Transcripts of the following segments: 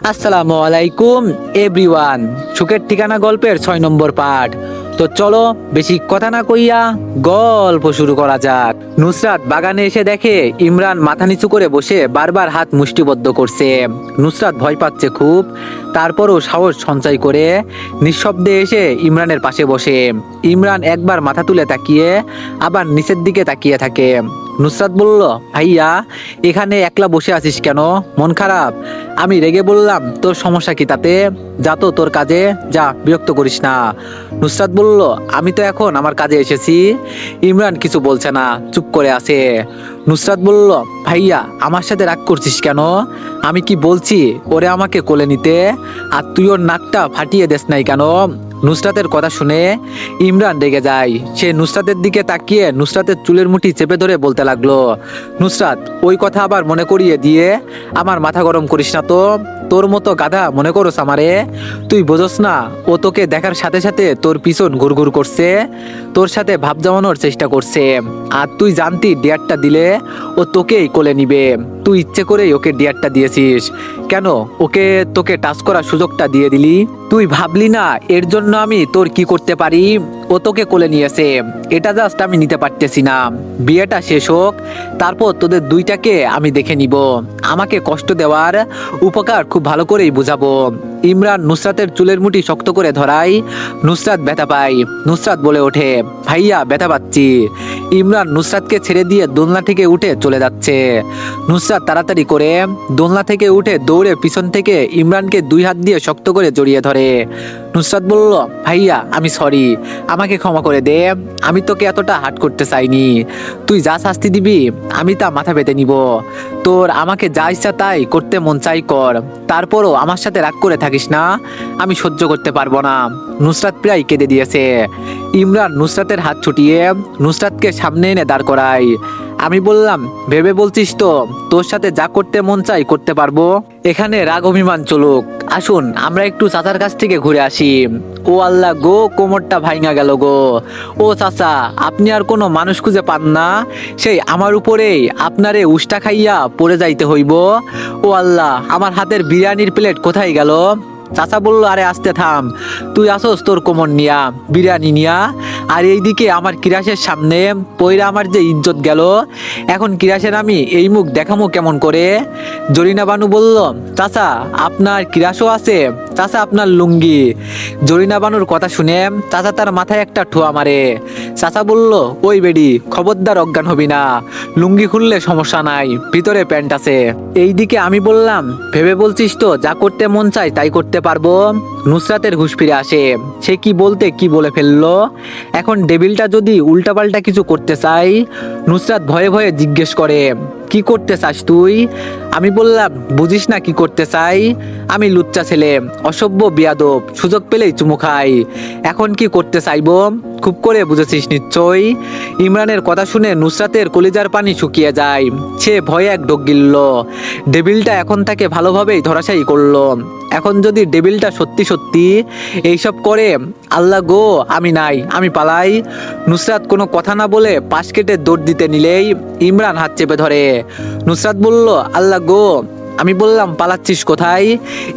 আসসালামু আলাইকুম এভরিওয়ান। সুখের ঠিকানা গল্পের 6 নম্বর পার্ট। তো চলো বেশি কথা না কইয়া গল্প শুরু করা যাক। নুসরাত বাগানে এসে দেখে ইমরান মাথা নিচু করে বসে বারবার হাত মুষ্টিবদ্ধ করছে। নুসরাত ভয় পাচ্ছে খুব, তারপরও সাহস সঞ্চয় করে নিঃশব্দে এসে ইমরানের পাশে বসে। ইমরান একবার মাথা তুলে তাকিয়ে আবার নিচের দিকে তাকিয়ে থাকে। নুসরাত বলল, ভাইয়া এখানে একলা বসে আছিস কেন? মন খারাপ? আমি রেগে বললাম, তোর সমস্যা কি তাতে? যা তো তোর কাজে যা, বিরক্ত করিস না। নুসরাত বলল, আমি তো এখন আমার কাজে এসেছি। ইমরান কিছু বলছে না, চুপ করে আছে। নুসরাত বলল, ভাইয়া আমার সাথে রাগ করছিস কেন? আমি কি বলছি ওরে আমাকে কোলে নিতে, আর তুই ওর নাকটা ফাটিয়ে দেস নাই কেন? নুসরাতের কথা শুনে ইমরান রেগে যায়। সে নুসরাতের দিকে তাকিয়ে নুসরাতের চুলের মুঠি চেপে ধরে বলতে লাগলো, নুসরাত ওই কথা আবার মনে করিয়ে দিয়ে আমার মাথা গরম করিস না তো। তোর মতো গাধা মনে করস আমারে? তুই বোঝস না ও তোকে দেখার সাথে সাথে তোর পিছন ঘুরঘুর করছে, তোর সাথে ভাব জমানোর চেষ্টা করছে। আর তুই জানতি ডেয়ারটা দিলে ও তোকেই কোলে নিবে। তুই ইচ্ছে করেই ওকে ডেয়ারটা দিয়েছিস কেন? ওকে তোকে টাচ করার সুযোগটা দিয়ে দিলি। তুই ভাবলি না এর জন্য আমি তোর কি করতে পারি? ও তোকে কোলে নিয়েছে, এটা জাস্ট আমি নিতে পারতেছি না। বিয়েটা শেষ হোক, তারপর তোদের দুইটাকে আমি দেখে নিব। আমাকে কষ্ট দেওয়ার উপকার খুব ভালো করেই বুঝাবো। ইমরান নুসরাতের চুলের মুঠি শক্ত করে ধরায় নুসরাত ব্যথা পায়। নুসরাত বলে ওঠে, ভাইয়া ব্যথা পাচ্ছি। ইমরান নুসরাতকে ছেড়ে দিয়ে দোলনা থেকে উঠে চলে যাচ্ছে। নুসরাত তাড়াতাড়ি করে দোলনা থেকে উঠে দৌড়ে পিছন থেকে ইমরানকে দুই হাত দিয়ে শক্ত করে জড়িয়ে ধরে। নুসরাত বলল, ভাইয়া আমি সরি, আমাকে ক্ষমা করে দে। আমি তোকে এতটা হার্ট করতে চাইনি। তুই যা শাস্তি দিবি আমি তা মাথা পেতে নিব। তোর আমাকে যা ইচ্ছা তাই করতে মন চাই কর, তারপরও আমার সাথে রাগ করে থাকিস না, আমি সহ্য করতে পারবো না। নুসরাত প্রায় কেঁদে দিয়েছে। ইমরান নুসরাতের হাত ছুটিয়ে নুসরাতকে সামনে এনে দাঁড় করায়। আমি বললাম, ভেবে বলছিস তো তোর সাথে যা করতে মন চাই করতে পারবো? এখানে রাগ অভিমান চলুক, আসুন আমরা একটু চাচার কাছ থেকে ঘুরে আসি। ও আল্লাহ গো, কোমরটা ভাঙা গেল গো। ও চাচা, আপনি আর কোনো মানুষ খুঁজে পান না? সেই আমার উপরেই আপনারে উষ্টা খাইয়া পড়ে যাইতে হইব। ও আল্লাহ, আমার হাতের বিরিয়ানির প্লেট কোথায় গেল? চাচা বলল, আরে আস্তে থাম, তুই আসোস তোর কোমর নিয়া, বিরিয়ানি নিয়া। আর এইদিকে আমার কিরাসের সামনে পয়রা আমার যে ইজ্জত গেল, এখন কিরাসের আমি এই মুখ দেখামো কেমন করে? জরিনা বানু বলল, চাচা আপনার কিরাসও আছে? চাচা আপনার লুঙ্গি? জরিনা বানুর কথা শুনে চাচা তার মাথায় একটা ঠোয়া মারে। চাচা বলল, ওই বেডি খবরদার অজ্ঞান হবি না, লুঙ্গি খুললে সমস্যা নাই, ভিতরে প্যান্ট আছে। এইদিকে আমি বললাম, ভেবে বলছিস তো যা করতে মন চাই তাই করতে পারবো? নুসরাতের হুঁশ ফিরে আসে। সে কি বলতে কি বলে ফেললো। এখন ডেভিলটা যদি উল্টাপাল্টা কিছু করতে চাই? নুসরাত ভয়ে ভয়ে জিজ্ঞেস করে, কি করতে চাস তুই? আমি বললাম, বুঝিস না কি করতে চাই? আমি লুচ্চা ছেলে, অসভ্য বিয়াদব, সুযোগ পেলেই চুমু খাই। এখন কি করতে চাইবো? খুব করে বুঝেছিস নিশ্চয়ই। ইমরানের কথা শুনে নুসরাতের কলিজার পানি শুকিয়ে যায়। সে ভয়ে এক ঢোক গিলল। ডেভিলটা এখন তাকে ভালোভাবেই ধরাশায়ী করলো। এখন যদি ডেভিলটা সত্যি সত্যি এইসব করে, আল্লাহ গো আমি নাই, আমি পালাই। নুসরাত কোনো কথা না বলে পাশ কেটে দৌড় দিতে নিলেই ইমরান হাত চেপে ধরে। নুসরাত বলল, আল্লাহ গো। আমি বললাম, পালাচ্ছিস কোথায়?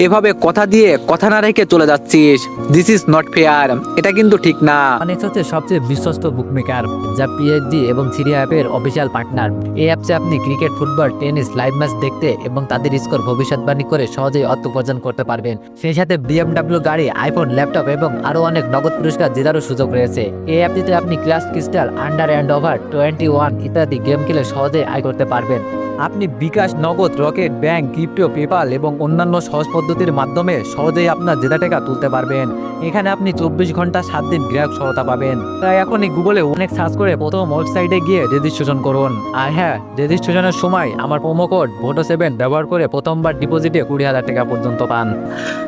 এভাবে কথা দিয়ে কথা না রেখে চলে যাচ্ছিস। দিস ইজ নট ফেয়ার, এটা কিন্তু ঠিক না। অনেক্স হচ্ছে সবচেয়ে বিশ্বস্ত বুকমেকার, যা পিএইচডি এবং সিরিয়া অ্যাপের অফিসিয়াল পার্টনার। এই অ্যাপসে আপনি cricket, football, tennis live match দেখতে এবং তাদের স্কোর ভবিষ্যৎবাণী করে সহজেই অর্থ উপার্জন করতে পারবেন। সেই সাথে বিএমডব্লিউ গাড়ি, আইফোন, ল্যাপটপ এবং আরও অনেক নগদ পুরস্কার জেতারও সুযোগ রয়েছে। এই অ্যাপটিতে আপনি class crystal, under and over 21 ইত্যাদি গেম খেলে সহজেই আয় করতে পারবেন। আপনি বিকাশ, নগদ, রকেট, ব্যাংক, ক্রিপ্টো, পেপাল এবং অন্যান্য সহজ পদ্ধতির মাধ্যমে সহজেই আপনার জেতা টাকা তুলতে পারবেন। এখানে আপনি 24 ঘন্টা 7 দিন গ্রাহক সহায়তা পাবেন। তাই এখনই গুগলে অনেক সার্চ করে প্রথম ওয়েবসাইটে গিয়ে রেজিস্ট্রেশন করুন। আর হ্যাঁ, রেজিস্ট্রেশনের সময় আমার প্রোমো কোড VOTO7 ব্যবহার করে প্রথমবার ডিপোজিটে 20,000 টাকা পর্যন্ত পান।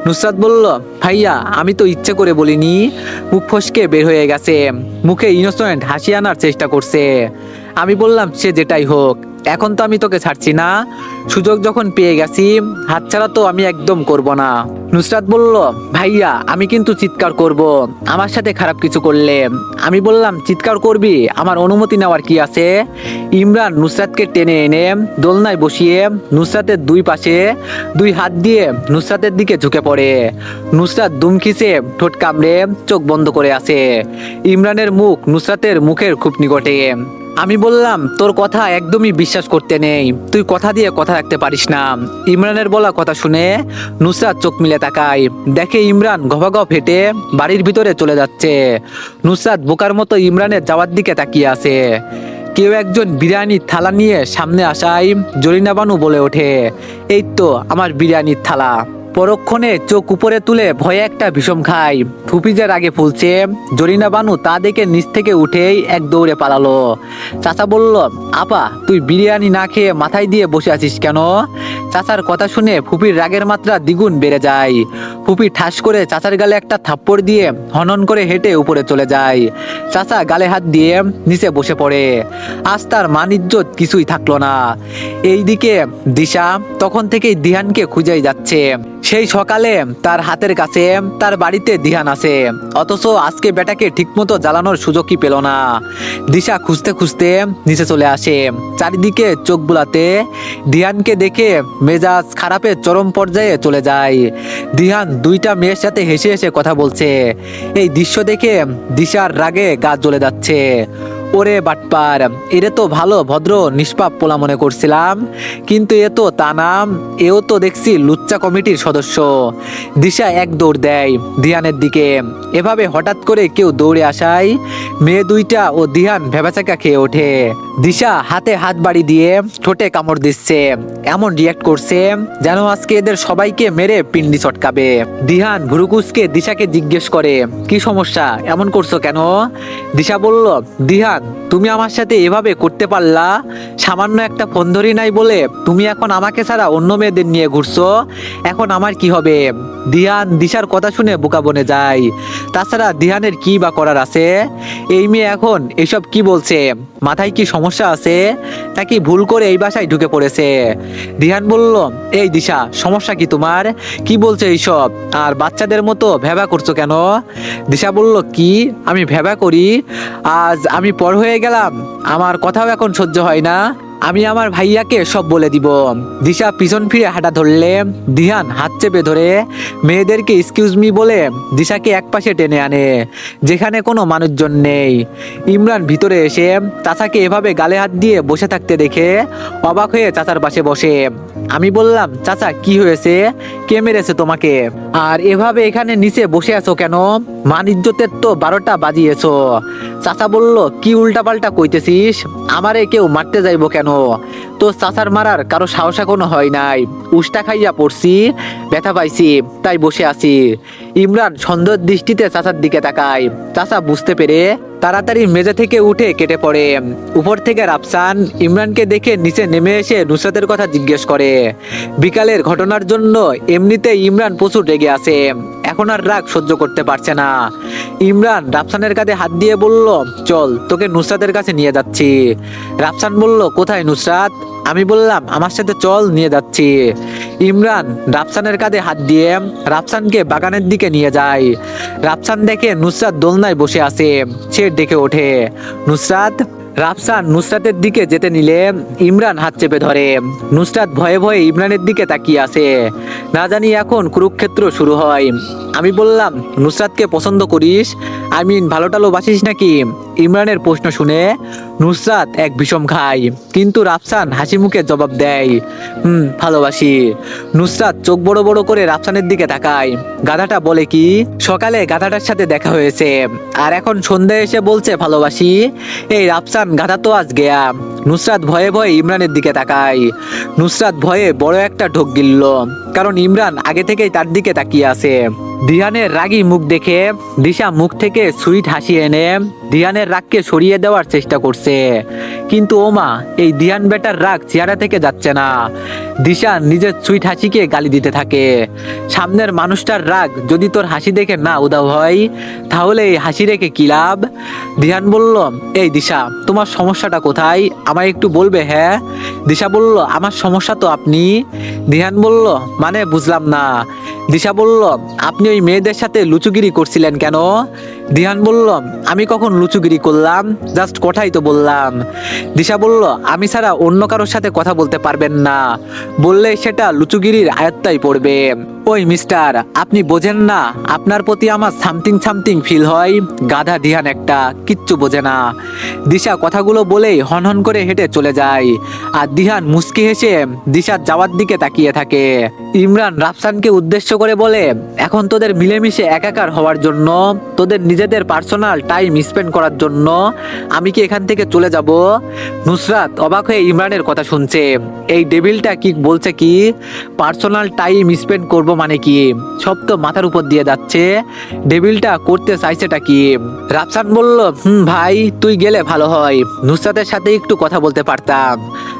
নুসরাত বলল, ভাইয়া আমি তো ইচ্ছে করে বলিনি, মুখ ফসকে বের হয়ে গেছে। মুখে ইনোসেন্ট হাসি আনার চেষ্টা করছে। আমি বললাম, সে যেটাই হোক, এখন তো আমি তোকে ছাড়ছি না, সুযোগ যখন পেয়ে গেছি হাতছাড়া তো আমি একদম করব না। নুসরাত বলল, ভাইয়া আমি কিন্তু চিৎকার করব আমার সাথে খারাপ কিছু করলে। আমি বললাম, চিৎকার করবি, আমার অনুমতি নেওয়ার কি আছে? ইমরান নুসরাতকে টেনে এনে দোলনায় বসিয়ে নুসরাতের দুই পাশে দুই হাত দিয়ে নুসরাতের দিকে ঝুঁকে পড়ে। নুসরাত দুম খিসে ঠোঁট কামড়ে চোখ বন্ধ করে আছে। ইমরানের মুখ নুসরাতের মুখের খুব নিকটে। আমি বললাম, তোর কথা একদমই বিশ্বাস করতে নেই, তুই কথা দিয়ে কথা রাখতে পারিস না। ইমরানের বলা কথা শুনে নুসরাত চোখ মিলে তাকায়, দেখে ইমরান গভাগভ হেঁটে বাড়ির ভিতরে চলে যাচ্ছে। নুসরাত বোকার মতো ইমরানের যাওয়ার দিকে তাকিয়ে আছে। কেউ একজন বিরিয়ানির থালা নিয়ে সামনে আসায় জরিনা বানু বলে ওঠে, এই তো আমার বিরিয়ানির থালা। পরক্ষণে চোখ উপরে তুলে ভয়ে একটা বিষম খায়। ফুপি যে রাগে ফুলছে, জরিনা বানু তা দেখে নিচ থেকে উঠেই এক দৌড়ে পালালো। চাচা বলল, আপা তুই বিরিয়ানি না খেয়ে মাথায় দিয়ে বসে আছিস কেন? চাচার কথা শুনে ফুপির রাগের মাত্রা দ্বিগুণ বেড়ে যায়। ফুপি ঠাস করে চাচার গালে একটা থাপ্পড় দিয়ে হনন করে হেঁটে উপরে চলে যায়। চাচা গালে হাত দিয়ে নিচে বসে পড়ে। আজ তার মান ইজ্জত কিছুই থাকলো না। এইদিকে দিশা তখন থেকেই দিহানকে খুঁজেই যাচ্ছে। সেই সকালে তার হাতের কাছে তার বাড়িতে দিহান আছে, অথচ আজকে বেটাকে ঠিকমতো জ্বালানোর সুযোগই পেল না। দিশা খুঁজতে খুঁজতে নিচে চলে আসে। চারিদিকে চোখ বুলাতে দিহানকে দেখে মেজাজ খারাপের চরম পর্যায়ে চলে যায়। দিহান দুইটা মেয়ের সাথে হেসে হেসে কথা বলছে। এই দৃশ্য দেখে দিশার রাগে গা জ্বলে যাচ্ছে। ওরে বাটপার, এরে তো ভালো ভদ্র নিষ্পাপ পোলা মনে করছিলাম, কিন্তু এ তো তা নাম, এও তো দেখছি লুচ্চা কমিটির সদস্য। দিশা এক দৌড় দেয় দিহানের দিকে। এভাবে হঠাৎ করে কেউ দৌড়ে আসায় মেয়ে দুইটা ও দিহান ভেবাচাকা খেয়ে ওঠে। দিশা হাতে হাত বাড়ি দিয়ে ঠোঁটে কামড় দিচ্ছে, এমন রিয়াক্ট করছে যেন আজকে এদের সবাইকে মেরে পিন্ডি চটকাবে। দিহান ভুরুকুসকে দিশাকে জিজ্ঞেস করে, কি সমস্যা, এমন করছো কেন? দিশা বলল, দিহান তুমি আমার সাথে এভাবে করতে পারলা? সামান্য একটা ফোন ধরি নাই বলে তুমি এখন আমাকে ছাড়া অন্য মেয়েদের নিয়ে ঘুরছো, এখন আমার কি হবে? দিহান দিশার কথা শুনে বোকা বনে যায়। তাছাড়া দিহানের কি বা করার আছে? এই মেয়ে এখন এসব কি বলছে? মাথায় কি সমস্যা আছে, নাকি ভুল করে এই বাসায় ঢুকে পড়েছে? দিহান বলল, এই দিশা সমস্যা কি তোমার? কি বলছো এইসব? আর বাচ্চাদের মতো ভেবা করছো কেন? দিশা বলল, কি আমি ভেবা করি? আজ আমি পর হয়ে গেলাম, আমার কথাও এখন সহ্য হয় না, আমি আমার ভাইয়াকে সব বলে দিব। দিশা পিছন ফিরে হাঁটা ধরলে দিহান হাত চেপে ধরে মেয়েদেরকে এক্সকিউজ মি বলে দিশাকে একপাশে টেনে আনে, যেখানে কোনো মানুষজন নেই। ইমরান ভিতরে এসে চাচাকে এভাবে গালে হাত দিয়ে বসে থাকতে দেখে অবাক হয়ে চাচার পাশে বসে। আমি বললাম, চাচা কি হয়েছে, কে মেরেছে তোমাকে? আর এভাবে এখানে নিচে বসে আছো কেন? মান ইজ্জতের তো 12টা বাজিয়েছো। চাচা বলল, কি উল্টাপাল্টা কইতেছিস, আমারে কেউ মারতে যাইবো কেন? তো চাচার মারার কারো সাহস এখনো হয় নাই, উষ্টা খাইয়া পড়ছি, ব্যথা পাইছি, তাই বসে আছি। ইমরান সন্দেহের দৃষ্টিতে চাচার দিকে তাকায়। চাচা বুঝতে পেরে তাড়াতাড়ি মেঝে থেকে উঠে কেটে পড়ে। উপর থেকে রাফসান ইমরানকে দেখে নিচে নেমে এসে নুসরাতের কথা জিজ্ঞেস করে। বিকালের ঘটনার জন্য এমনিতে ইমরান প্রচুর রেগে আছে, এখন আর রাগ সহ্য করতে পারছে না। ইমরান রাফসানের কাঁধে হাত দিয়ে বলল, চল তোকে নুসরাতের কাছে নিয়ে যাচ্ছি। রাফসান বলল, কোথায় নুসরাত? আমি বললাম, আমার সাথে চল, নিয়ে যাচ্ছি। ইমরান রাফসানের কাঁধে হাত দিয়ে রাফসানকে বাগানের দিকে নিয়ে যায়। রাফসান দেখে নুসরাত দোলনায় বসে আছে, সে ডেকে ওঠে, নুসরাত। রাফসান নুসরাতের দিকে যেতে নিলে ইমরান হাত চেপে ধরে। নুসরাত ভয়ে ভয়ে ইমরানের দিকে তাকিয়ে আছে, না জানি এখন কুরুক্ষেত্র শুরু হয়। আমি বললাম, নুসরাতকে পছন্দ করিস? আই মিন ভালো টালো বাসিস নাকি? ইমরানের প্রশ্ন শুনে নুসরাত এক বিষম খায়, কিন্তু রাফসান হাসি মুখে জবাব দেয়, ভালোবাসি। নুসরাত চোখ বড় বড় করে রাফসানের দিকে তাকায়। গাধাটা বলে কি, সকালে গাধাটার সাথে দেখা হয়েছে, আর এখন সন্ধ্যায় এসে বলছে ভালোবাসি? এই রাফসান গাধা তো আজ গেয়া। নুসরাত ভয়ে ভয়ে ইমরানের দিকে তাকায়। নুসরাত ভয়ে বড় একটা ঢোক গিলল, কারণ ইমরান আগে থেকেই তার দিকে তাকিয়ে আছে। দিহানের রাগী মুখ দেখে দিশা মুখ থেকে সুইট হাসি এনে দিহানের রাগকে সরিয়ে দেওয়ার চেষ্টা করছে, কিন্তু ওমা এই দিহান বেটার রাগ চেহারা থেকে যাচ্ছে না। দিশা নিজের সুইট হাসিকে গালি দিতে থাকে। সামনের মানুষটার রাগ যদি তোর হাসি দেখে না উদাও হয়, তাহলে এই হাসি রেখে কি লাভ? দিহান বলল, এই দিশা, তোমার সমস্যাটা কোথায় আমায় একটু বলবে? হ্যাঁ। দিশা বলল, আমার সমস্যা তো আপনি। দিহান বলল, মানে বুঝলাম না। দিশা বলল, আপনি ওই মেয়েদের সাথে লুচুগিরি করছিলেন কেন? দিহান বলল, আমি কখন লুচুগিরি করলাম? জাস্ট কথাই তো বললাম। দিশা বলল, আমি ছাড়া অন্য কারোর সাথে কথা বলতে পারবেন না, বললে সেটা লুচুগিরির আয়ত্তায় পড়বে। ওই মিস্টার, আপনি বোঝেন না আপনার প্রতি আমার সামথিং সামথিং ফিল হয়? গাধা দিহান একটা, কিচ্ছু বোঝে না। দিশা কথাগুলো বলেই হনহন করে হেঁটে চলে যায়, আর দিহান মুচকি হেসে দিশার যাওয়ার দিকে তাকিয়ে থাকে। ইমরান রাফসানকে উদ্দেশ্য করে বলে, এখন তোদের মিলেমিশে একাকার হওয়ার জন্য, তোদের নিজেদের পার্সোনাল টাইম স্পেন্ড করার জন্য আমি কি এখান থেকে চলে যাব? নুসরাত অবাক হয়ে ইমরানের কথা শুনছে। এই ডেভিলটা কি বলছে? কি পার্সোনাল টাইম স্পেন্ড করব মানে কি? সব তো মাথার উপর দিয়ে যাচ্ছে। ডেভিলটা করতে চাইছেটা কি? রাফসান বলল, ভাই তুই গেলে ভালো হয়, নুসরাতের সাথে একটু কথা বলতে পারতাম।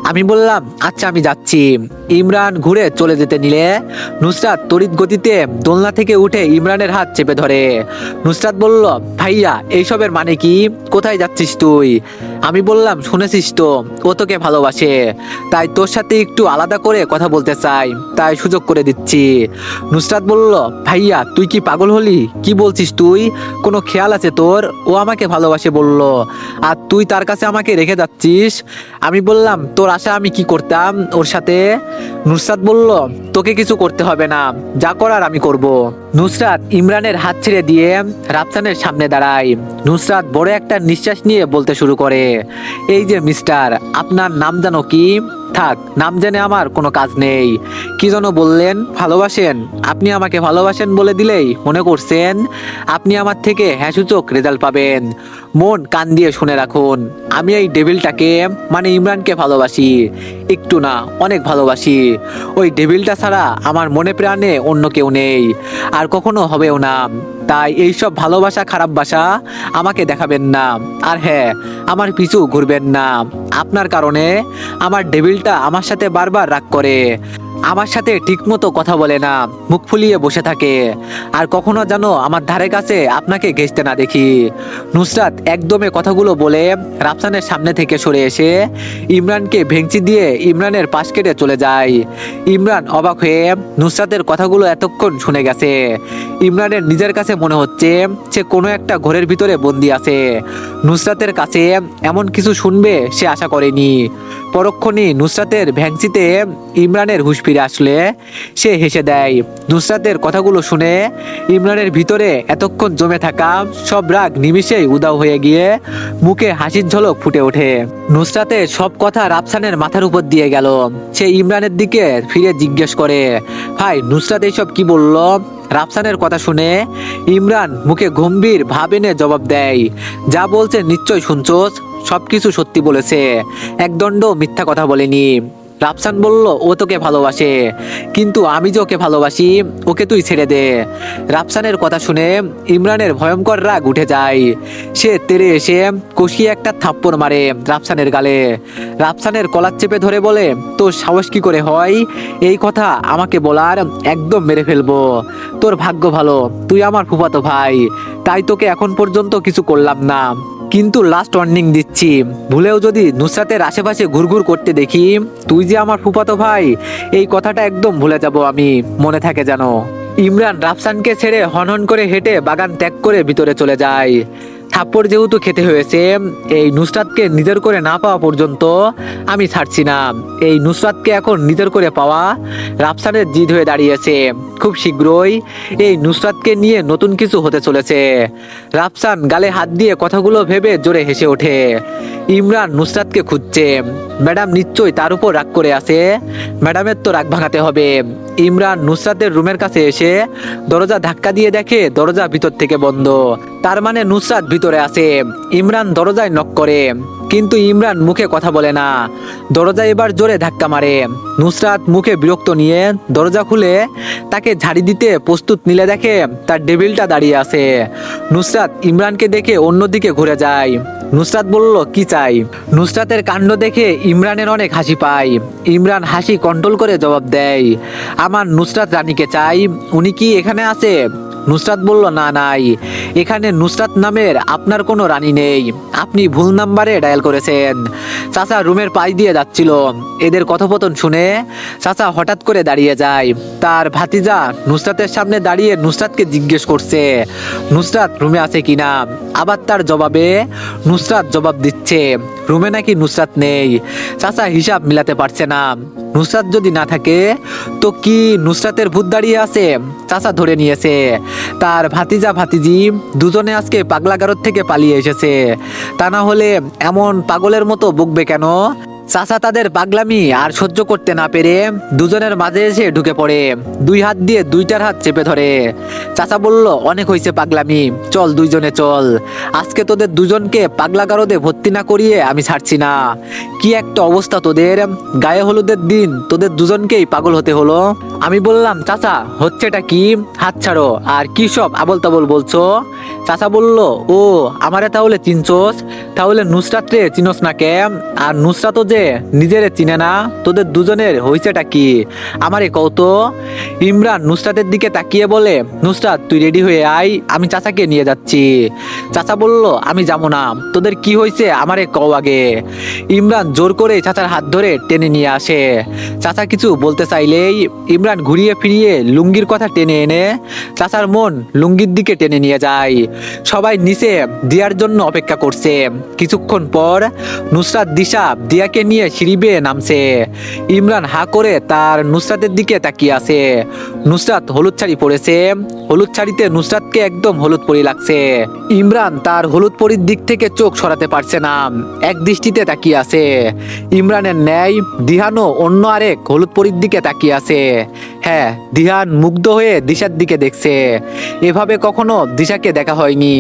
আমি বললাম, আচ্ছা আমি যাচ্ছি। ইমরান ঘুরে চলে যেতে নিলে নুসরাত তড়িৎ গতিতে দোলনা থেকে উঠে ইমরানের হাত চেপে ধরে। নুসরাত বলল, ভাইয়া এইসবের মানে কি? কোথায় যাচ্ছিস তুই? আমি বললাম, শুনেছিস তো ও তোকে ভালোবাসে, তাই তোর সাথে একটু আলাদা করে কথা বলতে চাই, তাই সুযোগ করে দিচ্ছি। নুসরাত বলল, ভাইয়া তুই কি পাগল হলি? কি বলছিস তুই? কোনো খেয়াল আছে তোর? ও আমাকে ভালোবাসে বলল, আর তুই তার কাছে আমাকে রেখে যাচ্ছিস? আমি বললাম, তোর আশা আমি কি করতাম ওর সাথে? নুসরাত বলল, তোকে কিছু করতে হবে না, যা করার আমি করব। নুসরাত ইমরানের হাত ছেড়ে দিয়ে রাফসানের সামনে দাঁড়ায়। নুসরাত বড় একটা নিঃশ্বাস নিয়ে বলতে শুরু করে, এই যে মিস্টার, আপনার নাম জানো কি? থাক, নাম জেনে আমার কোনো কাজ নেই। কি যেন বললেন? ভালোবাসেন? আপনি আমাকে ভালোবাসেন বলে দিলেই মনে করছেন আপনি আমার থেকে হ্যাঁসূচক রেজাল্ট পাবেন? মন কান দিয়ে শুনে রাখুন, আমি এই ডেভিলটাকে মানে ইমরানকে ভালোবাসি। একটু না, অনেক ভালোবাসি। ওই ডেভিলটা ছাড়া আমার মনে প্রাণে অন্য কেউ নেই, আর কখনো হবেও না। তাই এইসব ভালোবাসা খারাপ বাসা আমাকে দেখাবেন না, আর হ্যাঁ, আমার পিছু ঘুরবেন না। আপনার কারণে আমার ডেভিলটা আমার সাথে বারবার রাগ করে, আমার সাথে ঠিকমতো কথা বলে না, মুখ ফুলিয়ে বসে থাকে, আর কখনো যেন আমার ধারে কাছে আপনাকে ঘেঁষতে না দেখি। নুসরাত একদমে কথাগুলো বলে রাফসানের সামনে থেকে সরে এসে ইমরানকে ভেঙচি দিয়ে ইমরানের পাশ কেটে চলে যায়। ইমরান অবাক হয়ে নুসরাতের কথাগুলো এতক্ষণ শুনে গেছে। ইমরানের নিজের কাছে মনে হচ্ছে সে কোনো একটা ঘরের ভিতরে বন্দি আছে। নুসরাতের কাছে এমন কিছু শুনবে সে আশা করেনি। পরক্ষণই নুসরাতের ভ্যাংসিতে ইমরানের হুঁশ ফিরে আসলে সে হেসে দেয়। নুসরাতের কথাগুলো শুনে ইমরানের ভিতরে এতক্ষণ জমে থাকা সব রাগ নিমিষেই উধাও হয়ে গিয়ে মুখে হাসির ঝলক ফুটে ওঠে। নুসরাতের সব কথা রাফসানের মাথার উপর দিয়ে গেল। সে ইমরানের দিকে ফিরে জিজ্ঞেস করে, ভাই নুসরাত এইসব কি বলল? রাফসানের কথা শুনে ইমরান মুখে গম্ভীর ভাব এনে জবাব দেয়, যা বলছে নিশ্চয় শুনছোস, সবকিছু সত্যি বলেছে, একদণ্ড মিথ্যা কথা বলেনি। রাফসান বলল, ও তোকে ভালোবাসে, কিন্তু আমি যে ওকে ভালোবাসি, ওকে তুই ছেড়ে দে। রাফসানের কথা শুনে ইমরানের ভয়ঙ্কর রাগ উঠে যায়। সে তেড়ে এসে কষিয়ে একটা থাপ্পড় মারে রাফসানের গালে। রাফসানের কলার চেপে ধরে বলে, তোর সাহস কি করে হয় এই কথা আমাকে বলার? একদম মেরে ফেলবো। তোর ভাগ্য ভালো তুই আমার ফুফাতো ভাই, তাই তোকে এখন পর্যন্ত কিছু করলাম না, কিন্তু লাস্ট ওয়ার্নিং দিচ্ছি, ভুলেও যদি নুসরাতের আশেপাশে ঘুরঘুর করতে দেখি, তুই যে আমার ফুফাতো ভাই, এই কথাটা একদম ভুলে যাব আমি, মনে থাকে যেন। ইমরান রাফসানকে ছেড়ে হনহন করে হেঁটে বাগান ত্যাগ করে ভিতরে চলে যায়। থাপ্পড় যেহেতু খেতে হয়েছে, এই নুসরাতকে নিজের করে না পাওয়া পর্যন্ত আমি ছাড়ছি না। এই নুসরাতকে এখন নিজের করে পাওয়া রাফসানের জিদ হয়ে দাঁড়িয়েছে। খুব শীঘ্রই এই নুসরাতকে নিয়ে নতুন কিছু হতে চলেছে। রাফসান গালে হাত দিয়ে কথাগুলো ভেবে জোরে হেসে ওঠে। ইমরান নুসরাতকে খুঁজছে। ম্যাডাম নিশ্চয়ই তার উপর রাগ করে আছে, ম্যাডামের তো রাগ ভাঙাতে হবে। ইমরান নুসরাতের রুমের কাছে এসে দরজা ধাক্কা দিয়ে দেখে দরজা ভিতর থেকে বন্ধ, তার মানে নুসরাত ভিতরে আছে। ইমরান দরজায় নক করে, কিন্তু ইমরান মুখে কথা বলে না। দরজা এবার জোরে ধাক্কা মারে। নুসরাত মুখে বিরক্ত নিয়ে দরজা খুলে তাকে ঝাড়ি দিতে প্রস্তুত নিলে দেখে তার ডেভিলটা দাঁড়িয়ে আছে। নুসরাত ইমরানকে দেখে অন্যদিকে ঘুরে যায়। নুসরাত বলল, কি চাই? নুসরাতের কাণ্ড দেখে ইমরানের অনেক হাসি পায়। ইমরান হাসি কন্ট্রোল করে জবাব দেয়, আমার নুসরাত রানীকে চাই। উনি কি এখানে আছে? নুসরাত বলল, না নাই, এখানে নুসরাত নামের আপনার কোনো রানী নেই, আপনি ভুল নাম্বারে ডায়াল করেছেন। চাচা রুমের পাশ দিয়ে যাচ্ছিল। এদের কথোপকথন শুনে চাচা হঠাৎ করে দাঁড়িয়ে যায়। তার ভাতিজা নুসরাতের সামনে দাঁড়িয়ে নুসরাতকে জিজ্ঞেস করছে নুসরাত রুমে আছে কিনা। আবার তার জবাবে নুসরাত জবাব দিচ্ছে রুমে নাকি নুসরাত নেই। চাচা হিসাব মিলাতে পারছে না। নুসরাত যদি না থাকে তো কি নুসরাতের ভূত দাঁড়িয়ে আছে? চাচা ধরে নিয়েছে তার ভাতিজা ভাতিজি দুজনে আজকে পাগলাগারদ থেকে পালিয়ে এসেছে। তা না হলে এমন পাগলের মতো বকবে কেন? চাচা তাদের পাগলামি আর সহ্য করতে না পেরে দুজনের মাঝে এসে ঢুকে পড়ে, দুই হাত দিয়ে দুইটার হাত চেপে ধরে। চাচা বলল, অনেক হয়েছে পাগলামি, চল দুইজনে চল। আজকে তোদের দুজনকে পাগলাগারদে ভর্তি না করিয়ে আমি ছাড়ছি না। কি একটা অবস্থা তোদের! গায়ে হলুদের দিন তোদের দুজনকেই পাগল হতে হলো। আমি বললাম, চাচা হচ্ছেটা কি? হাত ছাড়ো। আর কি সব আবল তাবল বলছো? চাচা বলল, ও আমারে তাহলে চিনছোস? তাহলে নুসরাত রে চিনোস না কে? আর নুসরাতও যে নিজেরে চিনে না। তোদের দুজনের হইছেটা কি আমারে কও তো। ইমরান নুসরাতের দিকে তাকিয়ে বলে, নুসরাত তুই রেডি হয়ে আয়, আমি চাচাকে নিয়ে যাচ্ছি। চাচা বলল, আমি যাবো না, তোদের কি হয়েছে আমারে কও আগে। ইমরান জোর করে চাচার হাত ধরে টেনে নিয়ে আসে। চাচা কিছু বলতে চাইলেই ইমরান ঘুরিয়ে ফিরিয়ে লুঙ্গির কথা টেনে এনে চাচার মন লুঙ্গির দিকে টেনে নিয়ে যায়। সবাই নিচে দিয়ার জন্য অপেক্ষা করছে। কিছুক্ষণ পর নুসরাত দিশা দিয়াকে নিয়ে সিঁড়ি বেয়ে নামছে। ইমরান হা করে তার নুসরাতের দিকে তাকিয়ে আছে। নুসরাত হলুদ শাড়ি পরেছে। হলুদ শাড়িতে নুসরাতকে একদম হলুদ পরি লাগছে। ইমরান তার হলুদ পরির দিক থেকে চোখ সরাতে পারছে না, এক দৃষ্টিতে তাকিয়ে আছে। ইমরানের ন্যায় দিহানও অন্য আরেক হলুদ পরির দিকে তাকিয়ে আছে। হ্যাঁ, দিহান মুগ্ধ হয়ে দিশার দিকে দেখছে। এভাবে কখনো দিশাকে দেখা হয়নি।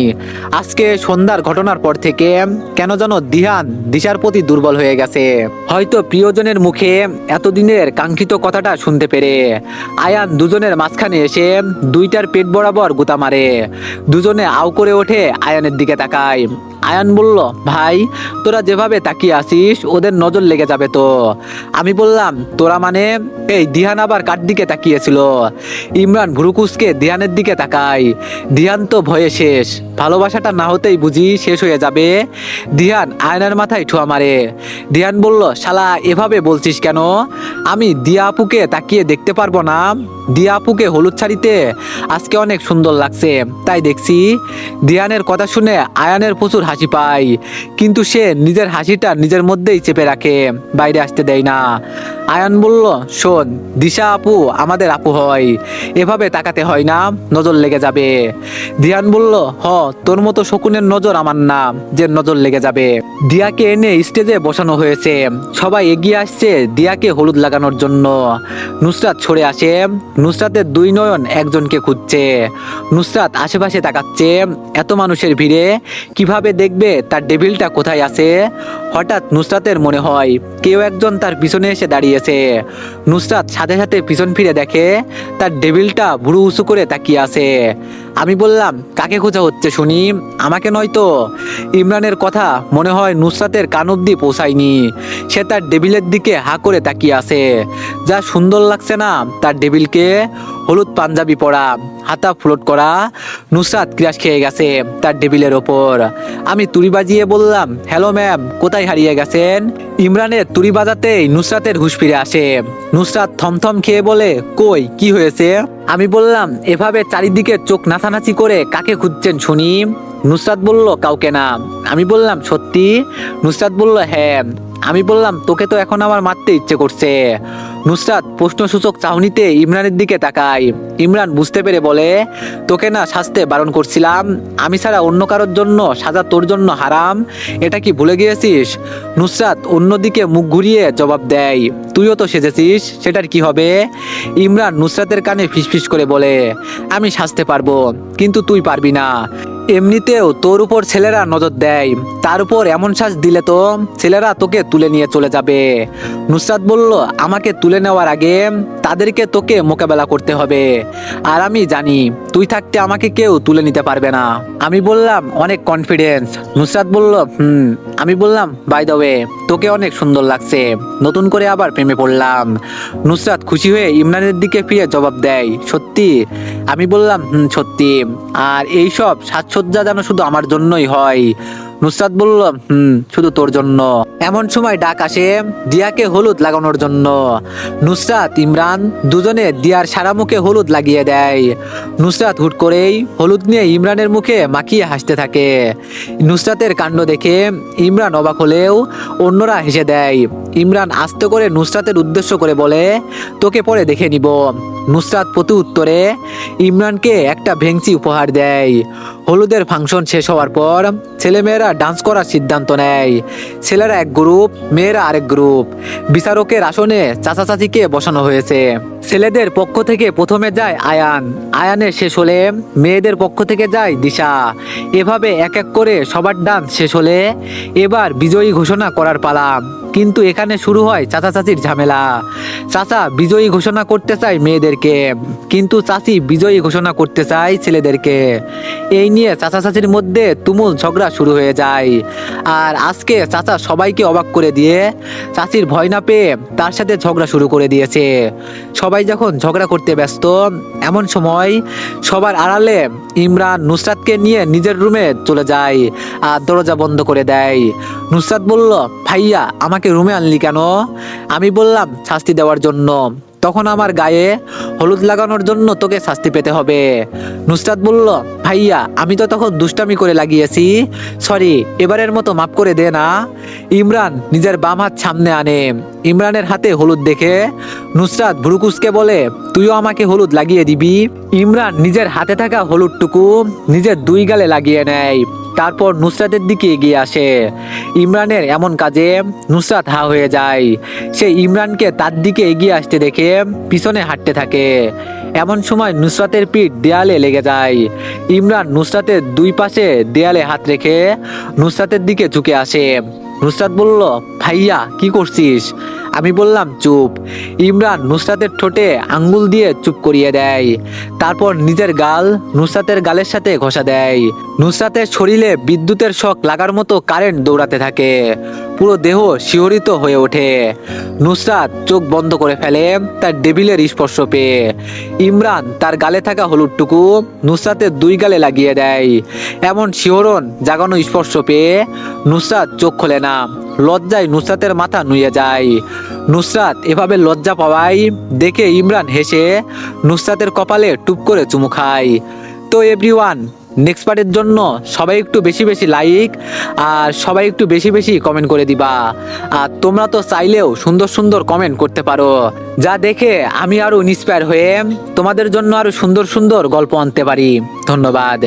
আজকে সন্ধ্যার ঘটনার পর থেকে কেন যেন দিহান দিশার প্রতি দুর্বল হয়ে গেছে। হয়তো প্রিয়জনের মুখে এতদিনের কাঙ্ক্ষিত কথাটা শুনতে পেরে আয়ান দুজনের মাঝখানে এসে দুইটার পেট বরাবর গুতা মারে। দুজনে আউ করে ওঠে, আয়ানের দিকে তাকায়। আয়ান বলল, ভাই তোরা যেভাবে তাকিয়ে আসিস ওদের নজর লেগে যাবে তো। আমি বললাম, তোরা মানে? এই দিহান আবার কার দিকে তাকিয়েছিল? ইমরান ভুরুকুসকে দিহানের দিকে তাকায়। দিহান তো ভয়ে শেষ, ভালোবাসাটা না হতেই বুঝি শেষ হয়ে যাবে। দিহান আয়নার মাথায় ঠুয়া মারে। দিহান বলল, শালা এভাবে বলছিস কেন? আমি দিয়া আপুকে তাকিয়ে দেখতে পারবো না? দিয়া আপুকে হলুদ শাড়িতে আজকে অনেক সুন্দর লাগছে তাই দেখছি। দিহানের কথা শুনে আয়ানের প্রচুর হাসি পায়, কিন্তু সে নিজের হাসিটা নিজের মধ্যেই চেপে রাখে, বাইরে আসতে দেয় না। আয়ান বলল, শোন, দিশা আপু আমাদের আপু হয়, এভাবে তাকাতে হয় না, নজর লেগে যাবে। দিহান বলল, হ তোর মতো শকুনের নজর আমার না যে নজর লেগে যাবে। দিয়াকে এনে স্টেজে বসানো হয়েছে। সবাই এগিয়ে আসছে দিয়াকে হলুদ লাগানোর জন্য। নুসরাত সরে আসে। নুসরাতের দুই নয়ন একজনকে খুঁজছে। নুসরাত আশেপাশে তাকাচ্ছে। এত মানুষের ভিড়ে কিভাবে দেখবে তার ডেভিলটা কোথায় আছে? হঠাৎ নুসরাতের মনে হয় কেউ একজন তার পিছনে এসে দাঁড়িয়েছে। নুসরাত সাথে সাথে পিছন ফিরে দেখে তার ডেভিলটা ভুরু উঁচু করে তাকিয়ে আছে। আমি বললাম, কাকে খোঁজা হচ্ছে শুনি? আমাকে নয় তো? ইমরানের কথা মনে হয় নুসরাতের কান অব্দি পৌঁছায়নি। সে তার ডেভিলের দিকে হা করে তাকিয়ে আছে। যা সুন্দর লাগছে না তার ডেভিলকে! হলুদ পাঞ্জাবি পরা, হাতা ফ্লোট করা। নুসরাত ক্রাশ খেয়ে গেছে তার ডেভিলের ওপর। আমি তুড়ি বাজিয়ে বললাম, হ্যালো ম্যাম, কোথায় হারিয়ে গেছেন? ইমরানের তুড়ি বাজাতেই নুসরাতের হুঁশ ফিরে আসে। নুসরাত থমথম খেয়ে বলে, কই কি হয়েছে? আমি বললাম, এভাবে চারিদিকে চোখ নাচানাচি করে কাকে খুঁজছেন শুনি? নুসরাত বলল, কাউকে না। আমি বললাম, সত্যি? নুসরাত বলল, হ্যাঁ। আমি বললাম, তোকে তো এখন আমার মারতে ইচ্ছে করছে। নুসরাত প্রশ্নসূচক চাহনিতে ইমরানের দিকে তাকায়। ইমরান বুঝতে পেরে বলে, তোকে না শাস্তে বারণ করছিলাম? আমি ছাড়া অন্য কারোর জন্য সাজা তোর জন্য হারাম, এটা কি ভুলে গিয়েছিস? নুসরাত অন্যদিকে মুখ ঘুরিয়ে জবাব দেয়, তুইও তো সেজেছিস, সেটার কি হবে? ইমরান নুসরাতের কানে ফিসফিস করে বলে, আমি সাজতে পারবো, কিন্তু তুই পারবি না। এমনিতেও তোর উপর ছেলেরা নজর দেয়, তার উপর এমন শ্বাস দিলে তো ছেলেরা তোকে তুলে নিয়ে চলে যাবে। নুসরাত বলল, আমাকে তুলে নেওয়ার আগে তাদেরকে তোকে মোকাবেলা করতে হবে, আর আমি জানি তুই থাকতে আমাকে কেউ তুলে নিতে পারবে না। আমি বললাম, অনেক কনফিডেন্স। নুসরাত বলল, আমি বললাম, বাই দ্য ওয়ে, তোকে অনেক সুন্দর লাগছে। নতুন করে আবার প্রেমে পড়লাম। নুসরাত খুশি হয়ে ইমরানের দিকে ফিরে জবাব দেয়, সত্যি? আমি বললাম, সত্যি। আর এইসব সাজসজ্জা যেন শুধু আমার জন্যই হয়। নুসরাত বলল, শুধু তোর জন্য। এমন সময় ডাক আসে দিয়াকে হলুদ লাগানোর জন্য। নুসরাত ইমরান দুজনে দিয়ার সারা মুখে হলুদ লাগিয়ে দেয়। নুসরাত হুট করেই হলুদ নিয়ে ইমরানের মুখে মাখিয়ে হাসতে থাকে। নুসরাতের কাণ্ড দেখে ইমরান অবাক হলেও অন্যরা হেসে দেয়। ইমরান আস্তে করে নুসরাতের উদ্দেশ্য করে বলে, তোকে পরে দেখে নিব। নুসরাত প্রতি উত্তরে ইমরানকে একটা ভেংচি উপহার দেয়। হলুদের ফাংশন শেষ হওয়ার পর ছেলেমেয়েরা ডান্স করার সিদ্ধান্ত নেয়। ছেলেরা এক গ্রুপ, মেয়েরা আরেক গ্রুপ। বিচারকের আসনে চাচা চাচিকে বসানো হয়েছে। ছেলেদের পক্ষ থেকে প্রথমে যায় আয়ান, আয়ানের শেষ হলে মেয়েদের পক্ষ থেকে যায় দিশা। এভাবে এক এক করে সবার ডান্স শেষ হলে এবার বিজয়ী ঘোষণা করার পালা। কিন্তু এখানে শুরু হয় চাচা চাচির ঝামেলা। চাচা বিজয়ী ঘোষণা করতে চায় মেয়েদেরকে, কিন্তু চাচি বিজয়ী ঘোষণা করতে চায় ছেলেদেরকে। এই নিয়ে চাচা চাচির মধ্যে তুমুল ঝগড়া শুরু হয়ে যায়। আর আজকে চাচা সবাইকে অবাক করে দিয়ে চাচির ভয় না পেয়ে তার সাথে ঝগড়া শুরু করে দিয়েছে। সবাই যখন ঝগড়া করতে ব্যস্ত, এমন সময় সবার আড়ালে ইমরান নুসরাতকে নিয়ে নিজের রুমে চলে যায় আর দরজা বন্ধ করে দেয়। নুসরাত বলল, ভাইয়া আমাকে রুমে আনলি কেন? আমি বললাম, শাস্তি দেওয়ার জন্য। তখন আমার গায়ে হলুদ লাগানোর জন্য তোকে শাস্তি পেতে হবে। নুসরাত বলল, ভাইয়া আমি তো তখন দুষ্টামি করে লাগিয়েছি, সরি, এবারের মতো মাফ করে দে না। ইমরান নিজের বাম হাত সামনে আনে। ইমরানের হাতে হলুদ দেখে নুসরাত ভ্রুকুচকে বলে, তুইও আমাকে হলুদ লাগিয়ে দিবি? ইমরান নিজের হাতে থাকা হলুদটুকু নিজের দুই গালে লাগিয়ে নেয়। তারপর নুসরাতের দিকে এগিয়ে আসে। ইমরানের এমন কাজে নুসরাত হা হয়ে যায়। সে ইমরানকে তার দিকে এগিয়ে আসতে দেখে পিছনে হাঁটতে থাকে। এমন সময় নুসরাতের পিঠ দেয়ালে লেগে যায়। ইমরান নুসরাতের দুই পাশে দেয়ালে হাত রেখে নুসরাতের দিকে ঝুঁকে আসে। নুসরাত বলল, ভাইয়া কি করছিস? আমি বললাম, চুপ। ইমরান নুসরাতের ঠোঁটে আঙ্গুল দিয়ে চুপ করিয়ে দেয়। তারপর নিজের গাল নুসরাতের গালের সাথে ঘষা দেয়। নুসরাতের শরীরে বিদ্যুতের শক লাগার মতো কারেন্ট দৌড়াতে থাকে। পুরো দেহ শিহরিত হয়ে ওঠে। নুসরাত চোখ বন্ধ করে ফেলে তার ডেভিলের স্পর্শ পেয়ে। ইমরান তার গালে থাকা হলুদটুকু নুসরাতের দুই গালে লাগিয়ে দেয়। এমন শিহরণ জাগানো স্পর্শ পেয়ে নুসরাত চোখ খোলে না। লজ্জায় নুসরাতের মাথা নুয়ে যায়। নুসরাত এভাবে লজ্জা পাওয়ায় দেখে ইমরান হেসে নুসরাতের কপালে টুপ করে চুমু খায়। তো এভরিওয়ান, নেক্সট পার্টের জন্য সবাই একটু বেশি বেশি লাইক আর সবাই একটু বেশি বেশি কমেন্ট করে দিবা। আর তোমরা তো চাইলেও সুন্দর সুন্দর কমেন্ট করতে পারো, যা দেখে আমি আরো ইন্সপায়ার হয়ে তোমাদের জন্য আরো সুন্দর সুন্দর গল্প আনতে পারি। ধন্যবাদ।